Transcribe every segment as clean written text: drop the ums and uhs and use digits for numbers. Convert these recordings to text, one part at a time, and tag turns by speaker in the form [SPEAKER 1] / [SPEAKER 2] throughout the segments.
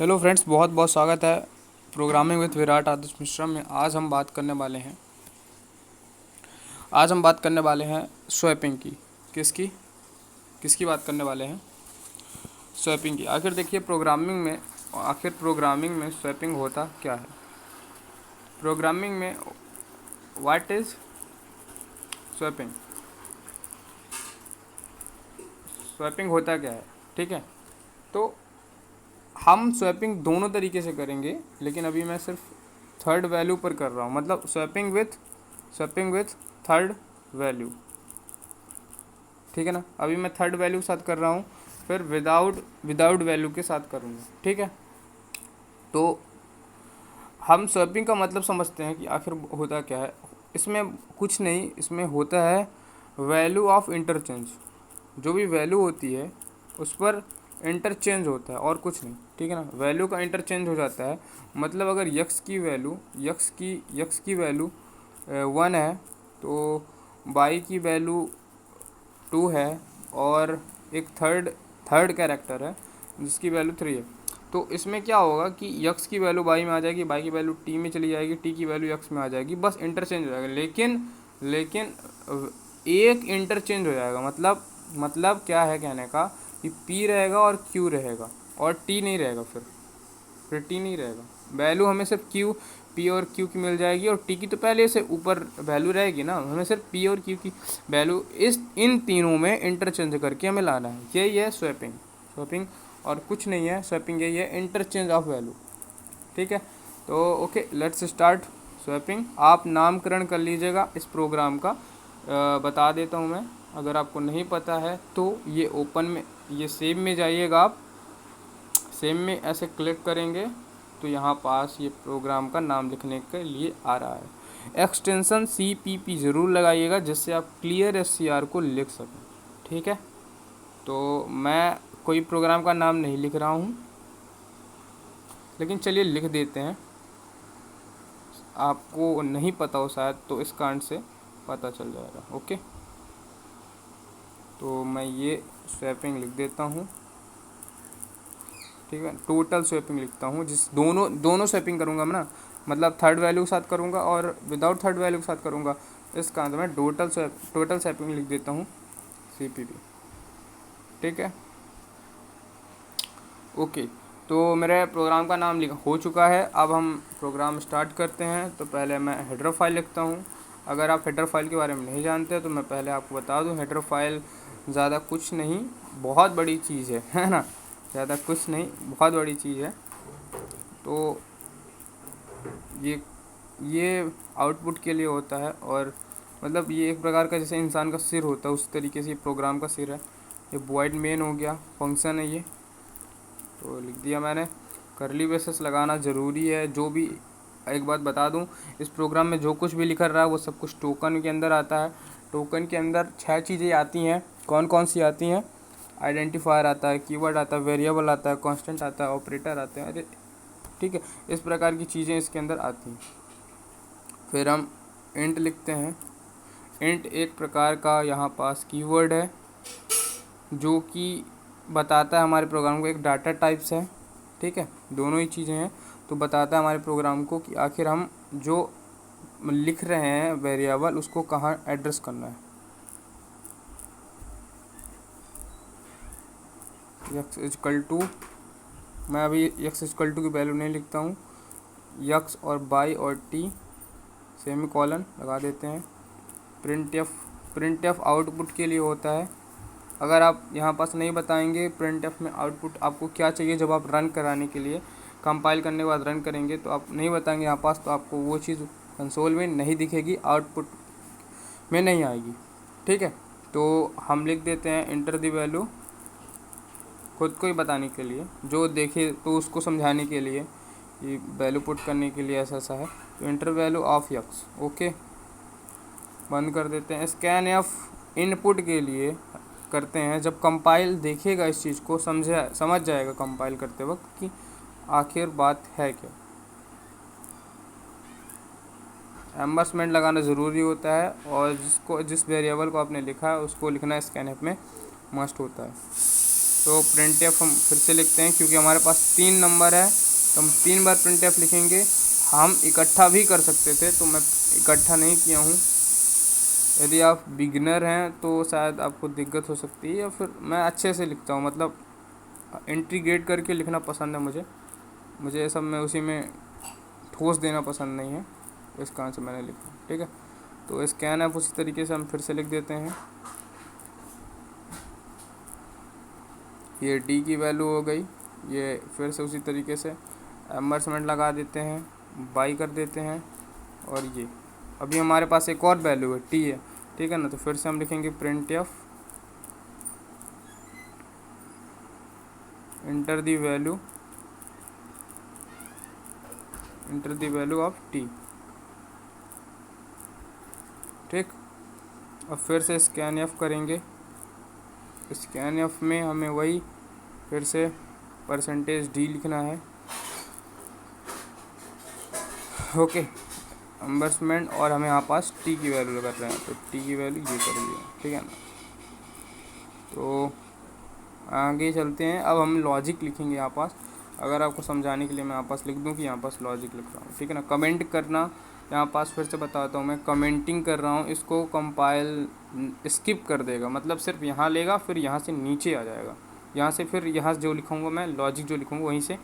[SPEAKER 1] Hello friends, बहुत बहुत स्वागत है प्रोग्रामिंग विद विराट आदर्श मिश्रा में। आज हम बात करने वाले हैं स्वैपिंग की। किसकी किसकी बात करने वाले हैं? स्वैपिंग की। आखिर प्रोग्रामिंग में स्वैपिंग होता क्या है? प्रोग्रामिंग में व्हाट इज स्वैपिंग? स्वैपिंग होता क्या है? ठीक है, तो हम स्वैपिंग दोनों तरीके से करेंगे, लेकिन अभी मैं सिर्फ थर्ड वैल्यू पर कर रहा हूँ। मतलब स्वैपिंग विथ थर्ड वैल्यू। ठीक है ना? अभी मैं थर्ड वैल्यू के साथ कर रहा हूँ, फिर विदाउट वैल्यू के साथ करूँगा। ठीक है, तो हम स्वैपिंग का मतलब समझते हैं कि आखिर होता क्या है। इसमें कुछ नहीं, इसमें होता है वैल्यू ऑफ इंटरचेंज। जो भी वैल्यू होती है उस पर इंटरचेंज होता है और कुछ नहीं। ठीक है ना? वैल्यू का इंटरचेंज हो जाता है। मतलब अगर यक्स की वैल्यू 1 है, तो वाई की वैल्यू 2 है, और एक थर्ड कैरेक्टर है जिसकी वैल्यू 3 है। तो इसमें क्या होगा कि यक्स की वैल्यू वाई में आ जाएगी, वाई की वैल्यू टी में चली जाएगी, टी की वैल्यू यक्स में आ जाएगी। बस इंटरचेंज हो जाएगा, लेकिन एक इंटरचेंज हो जाएगा। मतलब क्या है कहने का कि पी रहेगा और क्यू रहेगा, और टी नहीं रहेगा। फिर टी नहीं रहेगा। वैल्यू हमें सिर्फ क्यू पी और क्यू की मिल जाएगी, और टी की तो पहले से ऊपर वैल्यू रहेगी ना। हमें सिर्फ पी और क्यू की वैल्यू इन तीनों में इंटरचेंज करके हमें लाना है। यही है स्वैपिंग और कुछ नहीं है। स्वैपिंग यही है, इंटरचेंज ऑफ वैल्यू। ठीक है, तो ओके, लेट्स स्टार्ट स्वैपिंग। आप नामकरण कर लीजिएगा इस प्रोग्राम का। बता देता हूँ मैं, अगर आपको नहीं पता है तो ये ओपन में, ये सेव में जाइएगा। आप सेव में ऐसे क्लिक करेंगे तो यहाँ पास ये प्रोग्राम का नाम लिखने के लिए आ रहा है। एक्सटेंशन CPP ज़रूर लगाइएगा, जिससे आप क्लियर SCR को लिख सकें। ठीक है, तो मैं कोई प्रोग्राम का नाम नहीं लिख रहा हूँ, लेकिन चलिए लिख देते हैं। आपको नहीं पता हो शायद, तो इस कारण से पता चल जाएगा। ओके, तो मैं ये स्वैपिंग लिख देता हूँ। ठीक है, टोटल स्वैपिंग लिखता हूँ, जिस दोनों स्वैपिंग करूँगा मैं ना। मतलब थर्ड वैल्यू के साथ करूँगा और विदाउट थर्ड वैल्यू के साथ करूँगा। इस कारण से मैं टोटल स्वैपिंग लिख देता हूँ, CPP। ठीक है, ओके, तो मेरे प्रोग्राम का नाम लिखा हो चुका है। अब हम प्रोग्राम स्टार्ट करते हैं। तो पहले मैं हेडर फाइल लिखता हूँ। अगर आप हेडर फाइल के बारे में नहीं जानते तो मैं पहले आपको बता दूँ, हेडर फाइल ज़्यादा कुछ नहीं, बहुत बड़ी चीज़ है ना? ज़्यादा कुछ नहीं, बहुत बड़ी चीज़ है। तो ये आउटपुट के लिए होता है, और मतलब ये एक प्रकार का जैसे इंसान का सिर होता है, उस तरीके से ये प्रोग्राम का सिर है। ये वॉइड मेन हो गया, फंक्शन है ये। तो लिख दिया मैंने। करली ब्रेसेस लगाना ज़रूरी है। जो भी, एक बात बता दूं, इस प्रोग्राम में जो कुछ भी लिखा रहा है वो सब कुछ टोकन के अंदर आता है। टोकन के अंदर 6 चीज़ें आती हैं। कौन कौन सी आती हैं? आइडेंटिफायर आता है, कीवर्ड आता है, वेरिएबल आता है, कांस्टेंट आता है, ऑपरेटर आते हैं। अरे ठीक है, इस प्रकार की चीज़ें इसके अंदर आती हैं। फिर हम इंट लिखते हैं। इंट एक प्रकार का यहाँ पास कीवर्ड है, जो कि बताता है हमारे प्रोग्राम को, एक डाटा टाइप्स है। ठीक है, दोनों ही चीज़ें हैं। तो बताता है हमारे प्रोग्राम को कि आखिर हम जो लिख रहे हैं वेरिएबल, उसको कहाँ एड्रेस करना है। यक्स इजकल टू, मैं अभी यक्स इजकल टू की वैल्यू नहीं लिखता हूँ। यक्स और बाई और टी सेमी कॉलन लगा देते हैं। प्रिंट एफ आउटपुट के लिए होता है। अगर आप यहाँ पास नहीं बताएंगे प्रिंट एफ में आउटपुट आपको क्या चाहिए, जब आप रन कराने के लिए, कंपाइल करने के बाद रन करेंगे, तो आप नहीं बताएंगे यहाँ पास, तो आपको वो चीज़ कंसोल में नहीं दिखेगी, आउटपुट में नहीं आएगी। ठीक है, तो हम लिख देते हैं इंटर दी वैल्यू, खुद को ही बताने के लिए, जो देखे तो उसको समझाने के लिए, ये वैल्यू पुट करने के लिए ऐसा है। तो inter value of x. Okay, बंद कर देते हैं। स्कैन एफ इनपुट के लिए करते हैं, जब कंपाइल देखेगा इस चीज़ को, समझ जाएगा कंपाइल करते वक्त कि आखिर बात है क्या। एम्बर्समेंट लगाना ज़रूरी होता है, और जिस वेरिएबल को आपने लिखा है उसको लिखना स्कैनएफ में मस्ट होता है। तो प्रिंट एफ हम फिर से लिखते हैं, क्योंकि हमारे पास 3 नंबर है तो हम 3 बार प्रिंट एफ लिखेंगे। हम इकट्ठा भी कर सकते थे, तो मैं इकट्ठा नहीं किया हूँ। यदि आप बिगिनर हैं तो शायद आपको दिक्कत हो सकती है, या फिर मैं अच्छे से लिखता हूँ, मतलब इंटीग्रेट करके लिखना पसंद है मुझे ये सब में उसी में ठोस देना पसंद नहीं है, इस कारण से मैंने लिखा। ठीक है, तो स्कैन ऐप उसी तरीके से हम फिर से लिख देते हैं। ये डी की वैल्यू हो गई, ये फिर से उसी तरीके से एम्बर्समेंट लगा देते हैं, बाई कर देते हैं, और ये अभी हमारे पास एक और वैल्यू है टी है। ठीक है ना, तो फिर से हम लिखेंगे print F enter the value of T. ठीक, अब फिर से स्कैन एफ करेंगे। स्कैन एफ में हमें वही फिर से परसेंटेज डी लिखना है। ओके, एम्बर्समेंट, और हमें यहाँ पास टी की वैल्यू कर रहे हैं, तो टी की वैल्यू ये कर दी है। ठीक है ना, तो आगे चलते हैं। अब हम लॉजिक लिखेंगे यहाँ पास। अगर आपको समझाने के लिए मैं यहाँ पास लिख दूँ कि यहाँ पास लॉजिक लिख रहा हूँ। ठीक है ना, कमेंट करना यहाँ पास फिर से बताता हूँ, मैं कमेंटिंग कर रहा हूँ, इसको कंपाइल स्किप कर देगा, मतलब सिर्फ यहाँ लेगा, फिर यहाँ से नीचे आ जाएगा, यहाँ से फिर यहाँ जो लिखूँगा मैं लॉजिक जो लिखूँगा वहीं से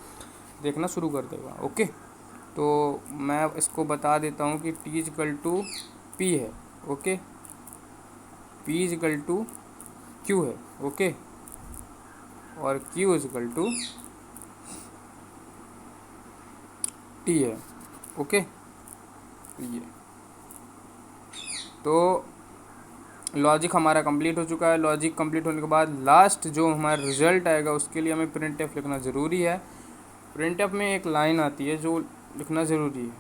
[SPEAKER 1] देखना शुरू कर देगा। ओके, तो मैं इसको बता देता हूँ कि टी इजकल टू पी है। Okay, P is equal to Q है। ओके, और क्यू इजकल टू टी है। ओके, ये तो लॉजिक हमारा कंप्लीट हो चुका है। लॉजिक कंप्लीट होने के बाद लास्ट जो हमारा रिजल्ट आएगा उसके लिए हमें प्रिंट एफ लिखना ज़रूरी है। प्रिंट एफ में एक लाइन आती है जो लिखना ज़रूरी है,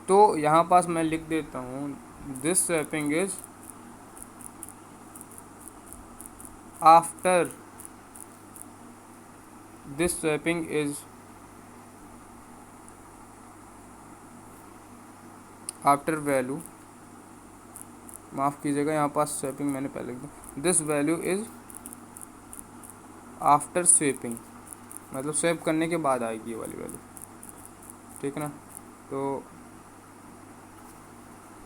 [SPEAKER 1] तो यहाँ पास मैं लिख देता हूँ this swapping is after this swapping is after value, माफ़ कीजिएगा यहाँ पास स्वैपिंग मैंने पहले लिख दिया। This value is after swapping, मतलब स्वैप करने के बाद आएगी ये वाली वैल्यू। ठीक है ना, तो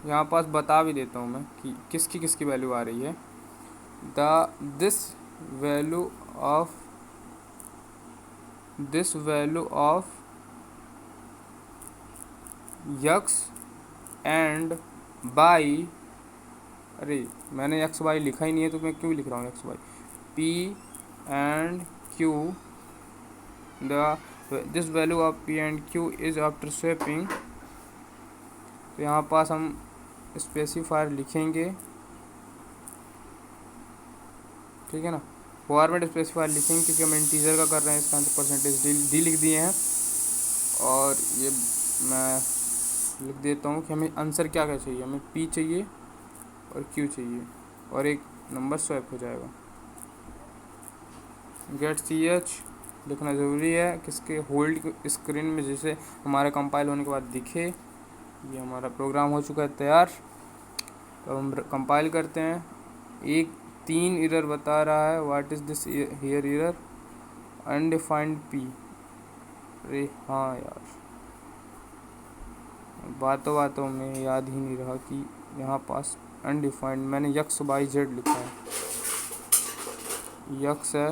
[SPEAKER 1] यहाँ पास बता भी देता हूँ मैं कि किसकी वैल्यू आ रही है। This value of x and by, अरे मैंने एक्स वाई लिखा ही नहीं है तो मैं क्यों लिख रहा हूँ X Y, P and Q, this value of P and Q is after swapping. तो यहाँ पास हम स्पेसिफायर लिखेंगे। ठीक है ना, फॉर्मेट स्पेसिफायर लिखेंगे क्योंकि हम इंटीजर का कर रहे हैं, इसका आंसर परसेंटेज डी लिख दिए हैं। और ये मैं लिख देता हूँ कि हमें आंसर क्या क्या चाहिए, हमें पी चाहिए और क्यू चाहिए, और एक नंबर स्वैप हो जाएगा। गेट सी एच लिखना ज़रूरी है, किसके होल्ड स्क्रीन में जैसे हमारे कंपाइल होने के बाद दिखे। ये हमारा प्रोग्राम हो चुका है तैयार, तो हम कंपाइल करते हैं। एक 3 एरर बता रहा है, what is this here error, undefined P. अरे हाँ यार, बातों में याद ही नहीं रहा कि यहाँ पास अनडिफाइंड मैंने यक्स बाई जेड लिखा है, यक्स है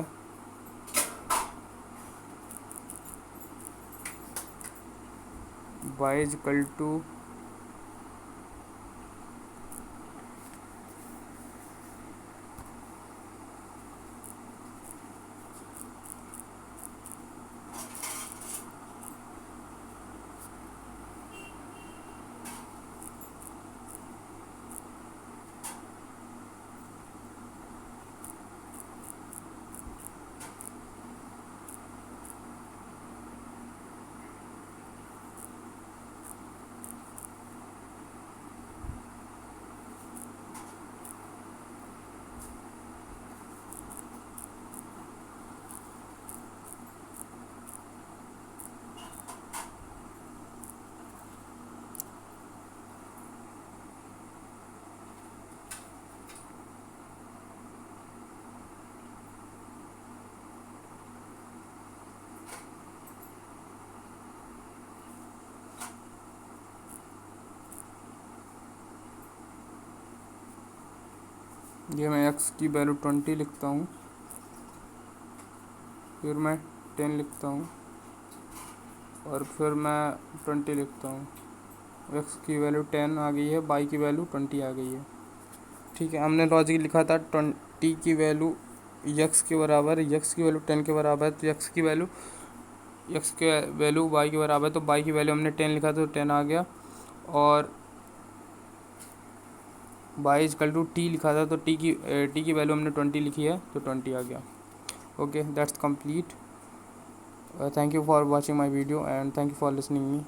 [SPEAKER 1] बाई इजकल टू ये मैं x की वैल्यू 20 लिखता हूँ, फिर मैं 10 लिखता हूँ और फिर मैं 20 लिखता हूँ। x की वैल्यू 10 आ गई है, y की वैल्यू 20 आ गई है। ठीक है, हमने लॉजिक लिखा था 20 की वैल्यू x के बराबर, x की वैल्यू 10 के बराबर है, तो x के वैल्यू y के बराबर है, तो y की वैल्यू हमने 10 लिखा तो 10 आ गया। और y इजकल टू t लिखा था, तो t की वैल्यू हमने 20 लिखी है, तो 20 आ गया। Okay, that's complete. Thank you for watching my video and thank you for listening me.